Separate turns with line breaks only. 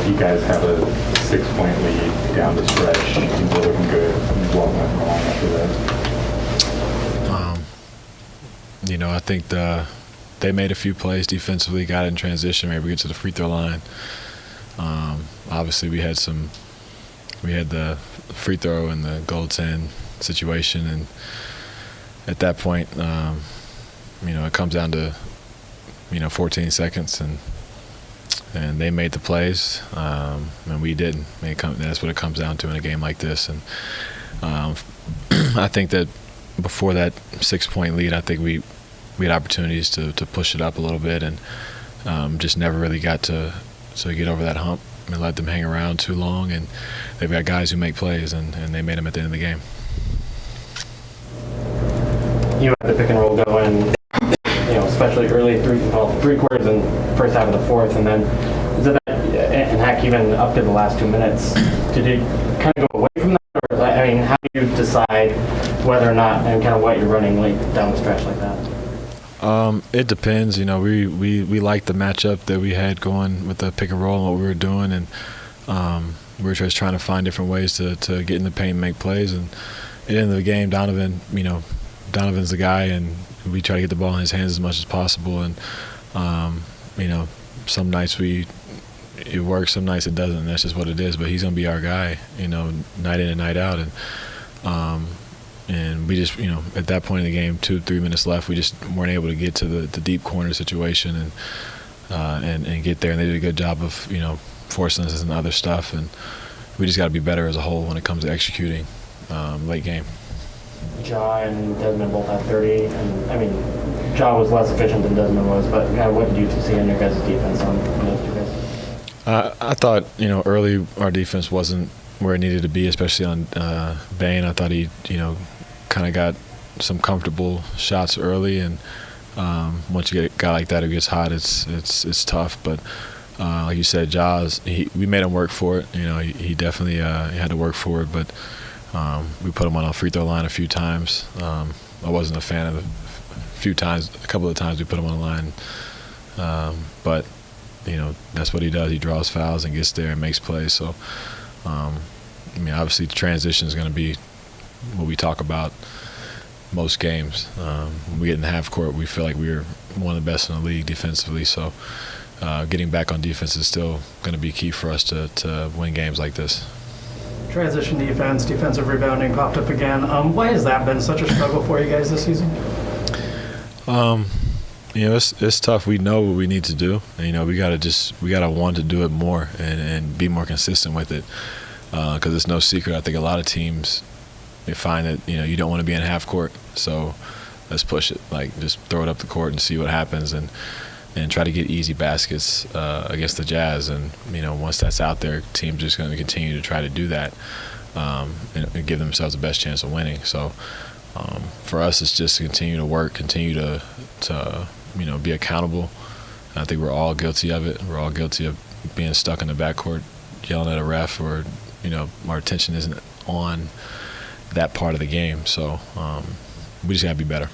you guys have a 6-point lead down the stretch. You were looking good. What went wrong after that?
I think they made a few plays defensively, got in transition, maybe get to the free throw line. Obviously, we had the free throw and the goaltend situation, and at that point, it comes down to 14 seconds, and they made the plays, and we didn't. That's what it comes down to in a game like this. And I think that before that 6-point lead, I think we had opportunities to push it up a little bit, and just never really got to get over that hump and let them hang around too long. And they've got guys who make plays, and they made them at the end of the game.
You had the pick and roll going, especially early three quarters and first half of the fourth, and then and heck, even up to the last 2 minutes. Did you kind of go away from that, or how do you decide whether or not and kind of what you're running late down the stretch like that?
It depends. We liked the matchup that we had going with the pick and roll and what we were doing, and we were just trying to find different ways to get in the paint and make plays. And at the end of the game, Donovan's the guy, and we try to get the ball in his hands as much as possible. And some nights it works, some nights it doesn't, and that's just what it is. But he's gonna be our guy, night in and night out. And we just, at that point in the game, 2-3 minutes left, we just weren't able to get to the deep corner situation and get there. And they did a good job of, forcing us into other stuff. And we just got to be better as a whole when it comes to executing late game.
Ja and Desmond both had 30, and Ja was less efficient than Desmond was, but what did you see in your guys' defense on those two guys?
I thought, early our defense wasn't where it needed to be, especially on Bane. I thought he, kind of got some comfortable shots early, and once you get a guy like that who gets hot, it's tough. But like you said, we made him work for it. He definitely had to work for it, but we put him on a free throw line a few times. I wasn't a fan of a couple of times we put him on the line, but that's what he does. He draws fouls and gets there and makes plays. So obviously the transition is going to be what we talk about most games. When we get in the half court, we feel like we're one of the best in the league defensively. So getting back on defense is still going to be key for us to win games like this.
Transition defense, defensive rebounding popped up again. Why has that been such a struggle for you guys this season?
It's tough. We know what we need to do. And, we gotta want to do it more and be more consistent with it. Because it's no secret. I think a lot of teams, they find that you don't want to be in half court, so let's push it. Like, just throw it up the court and see what happens, and try to get easy baskets against the Jazz. And once that's out there, teams just going to continue to try to do that and give themselves the best chance of winning. So for us, it's just to continue to work, continue to be accountable. And I think we're all guilty of it. We're all guilty of being stuck in the backcourt, yelling at a ref, or our attention isn't on that part of the game. So we just got to be better.